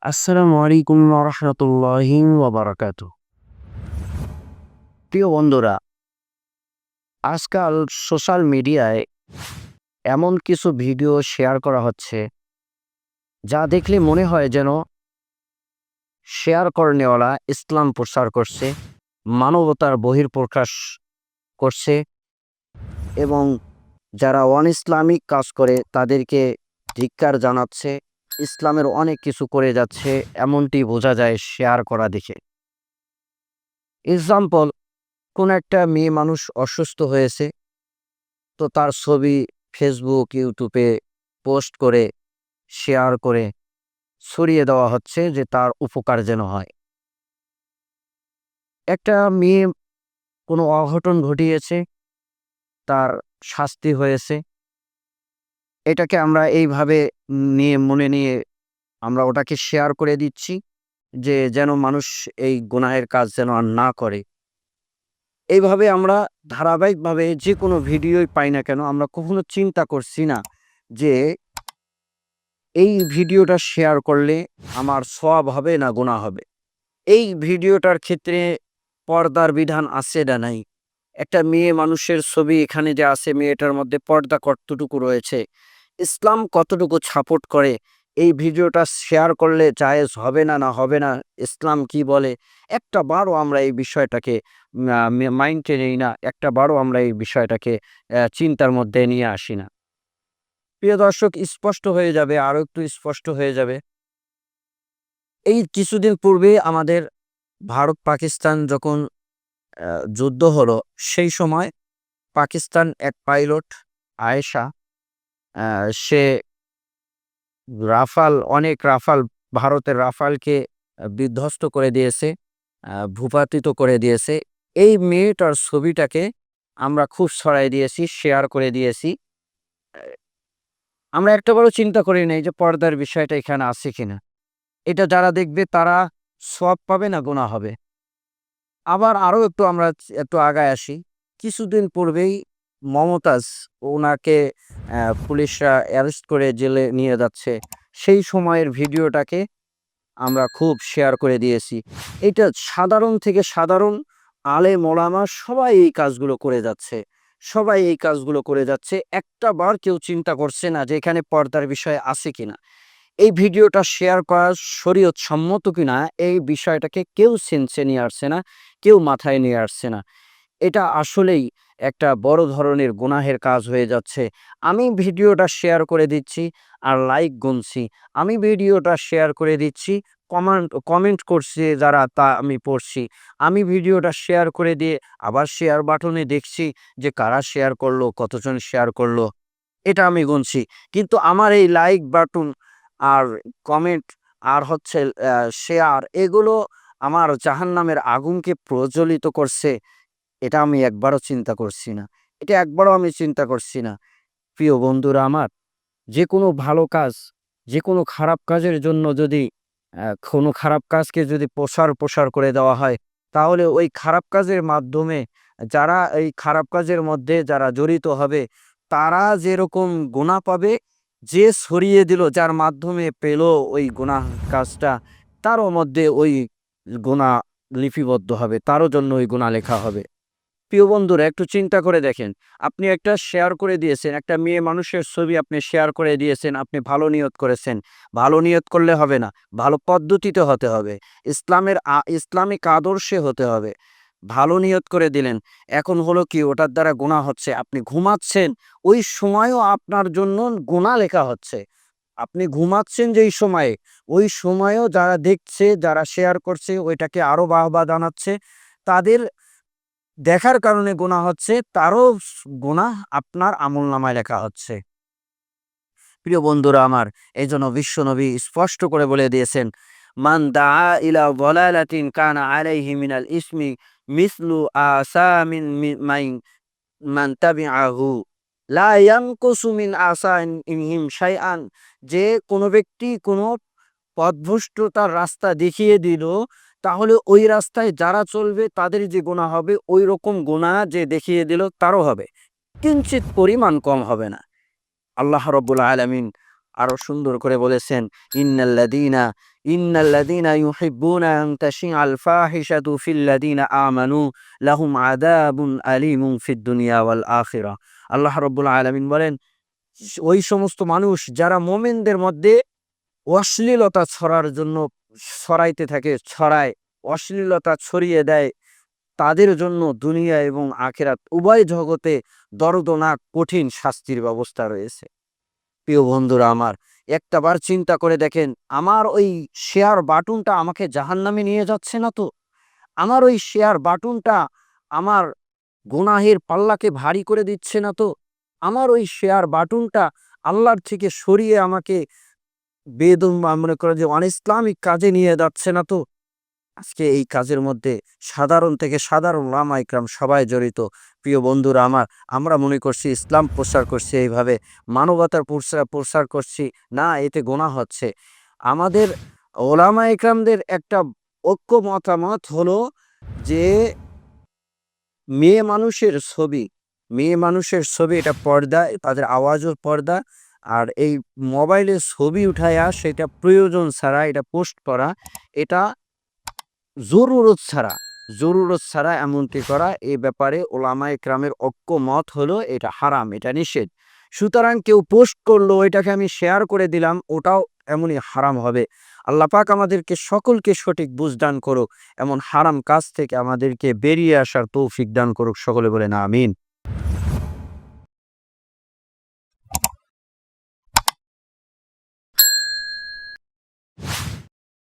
আসসালামু আলাইকুম ওয়া রাহমাতুল্লাহি ওয়া বারাকাতুহু। প্রিয় বন্ধুরা, আজকাল সোশ্যাল মিডিয়ায় এমন কিছু ভিডিও শেয়ার করা হচ্ছে, যা দেখলে মনে হয় যেন শেয়ার করনেওয়ালা ইসলাম প্রচার করছে, মানবতার বহিঃপ্রকাশ করছে এবং যারা অন-ইসলামিক কাজ করে তাদেরকে ধিক্কার জানাচ্ছে, ইসলামের অনেক কিছু করে যাচ্ছে এমনটি বোঝা যায় শেয়ার করা দেখে। এক্সাম্পল, কোনো একটা মেয়ে মানুষ অসুস্থ হয়েছে, তো তার ছবি ফেসবুক, ইউটিউবে পোস্ট করে, শেয়ার করে ছড়িয়ে দেওয়া হচ্ছে যে তার উপকার যেন হয়। একটা মেয়ে কোনো অঘটন ঘটিয়েছে, তার শাস্তি হয়েছে। এটাকে আমরা এইভাবে মনে নিয়ে আমরা ওটাকে শেয়ার করে দিচ্ছি যে যেন মানুষ এই গুনাহের কাজ যেন আর না করে। এইভাবে আমরা ধারাবাহিকভাবে যেকোনো ভিডিওই পাই না কেন, আমরা কখনো চিন্তা করছি না যে এই ভিডিওটা শেয়ার করলে আমার সওয়াব হবে না গুনাহ হবে। এই ভিডিওটার ক্ষেত্রে পর্দার বিধান আছে না নাই? একটা মেয়ে মানুষের ছবি এখানে যে আছে, মেয়েটার মধ্যে পর্দা কতটুকু রয়েছে? ইসলাম কতটুকু সাপোর্ট করে? এই ভিডিওটা শেয়ার করলে জায়েজ হবে না, না হবে না? ইসলাম কি বলে? একটা বারও আমরা এই বিষয়টাকে মাইন্ডে নেই না। একটা বারও আমরা এই বিষয়টাকে চিন্তার মধ্যে নিয়ে আসি না। প্রিয় দর্শক, স্পষ্ট হয়ে যাবে, আরো একটু স্পষ্ট হয়ে যাবে। এই কিছুদিন পূর্বে আমাদের ভারত-পাকিস্তান যখন যুদ্ধ হলো, সেই সময় পাকিস্তান এক পাইলট আয়েশা, সে অনেক রাফাল ভারতের রাফালকে বিধ্বস্ত করে দিয়েছে, ভূপাতিত করে দিয়েছে। এই মেয়েটার ছবিটাকে আমরা খুব ছড়াই দিয়েছি, শেয়ার করে দিয়েছি। আমরা একটাবারও চিন্তা করি নাই যে পর্দার বিষয়টা এখানে আছে কিনা। এটা যারা দেখবে তারা সওয়াব পাবে না গুনাহ হবে। আবার আরো একটু আমরা একটু আগায় আসি। কিছুদিন পূর্বেই মমতাজ, উনাকে পুলিশরা অ্যারেস্ট করে জেলে নিয়ে যাচ্ছে। সেই সময়ের ভিডিওটাকে আমরা খুব শেয়ার করে দিয়েছি। এটা সাধারণ থেকে সাধারণ আলেম ওলামা সবাই এই কাজগুলো করে যাচ্ছে। সবাই এই কাজগুলো করে যাচ্ছে। একটাবার কেউ চিন্তা করছে না যে এখানে পর্দার বিষয় আছে কিনা। এই ভিডিওটা শেয়ার করা শরীয়ত সম্মত কিনা, এই বিষয়টাকে কেউ সেন্সে নিয়ে আসছে না, কেউ মাথায় নিয়ে আসছে না। এটা আসলেই একটা বড় ধরনের গুনাহের কাজ হয়ে যাচ্ছে। আমি ভিডিওটা শেয়ার করে দিচ্ছি আর লাইক গুনছি। আমি ভিডিওটা শেয়ার করে দিচ্ছি, কমেন্ট করছে যারা তা আমি পড়ছি। আমি ভিডিওটা শেয়ার করে দিয়ে আবার শেয়ার বাটনে দেখছি যে কারা শেয়ার করলো, কতজন শেয়ার করলো, এটা আমি গুনছি। কিন্তু আমার এই লাইক বাটন আর কমেন্ট আর হচ্ছে শেয়ার, এগুলো আমার জাহান্নামের আগুনকে প্রজ্বলিত করছে, এটা আমি একবারও চিন্তা করছি না। এটা একবারও আমি চিন্তা করছি না। প্রিয় বন্ধুরা আমার, যেকোনো ভালো কাজ, যেকোনো খারাপ কাজের জন্য যদি কোনো খারাপ কাজকে যদি প্রসার করে দেওয়া হয়, তাহলে ওই খারাপ কাজের মাধ্যমে যারা এই খারাপ কাজের মধ্যে যারা জড়িত হবে, তারা যেরকম গুনাহ পাবে, যে ছড়িয়ে দিল, যার মাধ্যমে পেল ওই গুনাহ কাজটা, তারও মধ্যে ওই গুনাহ লিপিবদ্ধ হবে, তারও জন্য ওই গুনাহ লেখা হবে। প্রিয় বন্ধুরা, একটু চিন্তা করে দেখেন। আপনি একটা শেয়ার করে দিয়েছেন, একটা মেয়ে মানুষের ছবি আপনি শেয়ার করে দিয়েছেন, আপনি ভালো নিয়ত করেছেন। ভালো নিয়ত করলে হবে না, ভালো পদ্ধতিতে হতে হবে। ইসলামিক আদর্শে হতে হবে। ভালো নিয়ত করে দিলেন। এখন হলো কি, ওটার দ্বারা গুনাহ হচ্ছে। আপনি ঘুমাচ্ছেন, ওই সময়ও আপনার জন্য গুনাহ লেখা হচ্ছে। আপনি ঘুমাচ্ছেন যেই সময়ে, ওই সময়েও যারা দেখছে, যারা শেয়ার করছে, ওইটাকে আরো বাহবা জানাচ্ছে। তাদের দেখার কারণে গুনাহ হচ্ছে, তারও গুনাহ আপনার আমলনামায় লেখা হচ্ছে। প্রিয় বন্ধুরা আমার, এজন্য বিশ্বনবী স্পষ্ট করে বলে দিয়েছেন, মান দাআ ইলা দালালাতিন কানা আলাইহি মিনাল ইসমি মিসলু আসামিন মান তাবিআহু লা ইয়ানকুসু মিন আসাইহিম শাইআন। যে কোনো ব্যক্তি কোনো পথভ্রষ্টতার রাস্তা দেখিয়ে দিল, তাহলে ওই রাস্তায় যারা চলবে তাদের যে গুনাহ হবে, ওই রকম গুনাহ যে দেখিয়ে দিল তারও হবে। কিঞ্চিত পরিমাণ কম হবে না। আল্লাহ রাব্বুল আলামিন আরো সুন্দর করে বলেছেন, ইন্নাল্লাযীনা ইন্নাল্লাযীনা ইউহিব্বুনা আন তাশিআল ফাহিশাতু ফিল্লাযীনা আমানু লাহুম আযাবুন আলীমুন ফিদ দুনিয়া ওয়াল আখিরাহ। আল্লাহ রাব্বুল আলামিন বলেন, ওই সমস্ত মানুষ যারা মুমিনদের মধ্যে অশ্লীলতা ছড়াইতে থাকে, অশ্লীলতা ছড়িয়ে দেয়, তাদের জন্য দুনিয়া এবং আখিরাত উভয় জগতে দর্দনাক কঠিন শাস্তির ব্যবস্থা রয়েছে। প্রিয় বন্ধুরা আমার, একটাবার চিন্তা করে দেখেন, আমার ওই শেয়ার বাটনটা আমাকে জাহান্নামে নিয়ে যাচ্ছে না তো? আমার ওই শেয়ার বাটনটা আমার গুনাহের পাল্লাকে ভারী করে দিচ্ছে না তো? আমার ওই শেয়ার বাটনটা আল্লাহর থেকে সরিয়ে আমাকে মনে করে যে অনইসলামিক কাজে নিয়ে যাচ্ছে না তো? আজকে এই কাজের মধ্যে সাধারণ থেকে সাধারণ ওলামা ইকরাম সবাই জড়িত। প্রিয় বন্ধুরা আমার, আমরা মনে করছি ইসলাম প্রচার করছি এইভাবে, মানবতার প্রচার করছি, না এতে গোনাহ হচ্ছে। আমাদের ওলামা ইকরামদের একটা ঐক্য মতামত হলো যে মেয়ে মানুষের ছবি, এটা পর্দা, তাদের আওয়াজও পর্দা। আর এই মোবাইলে ছবি উঠায়া সেটা প্রয়োজন ছাড়া এটা পোস্ট করা, এটা জরুরত ছাড়া এমনটি করা, এ ব্যাপারে ওলামায়ে কেরামের ঐক্যমত হলো এটা হারাম, এটা নিষেধ। সুতরাং কেউ পোস্ট করলো, এটাকে আমি শেয়ার করে দিলাম, ওটাও এমনই হারাম হবে। আল্লাহ পাক আমাদেরকে সকলকে সঠিক বুঝ দান করুক, এমন হারাম কাজ থেকে আমাদেরকে বেরিয়ে আসার তৌফিক দান করুক। সকলে বলেন আমিন।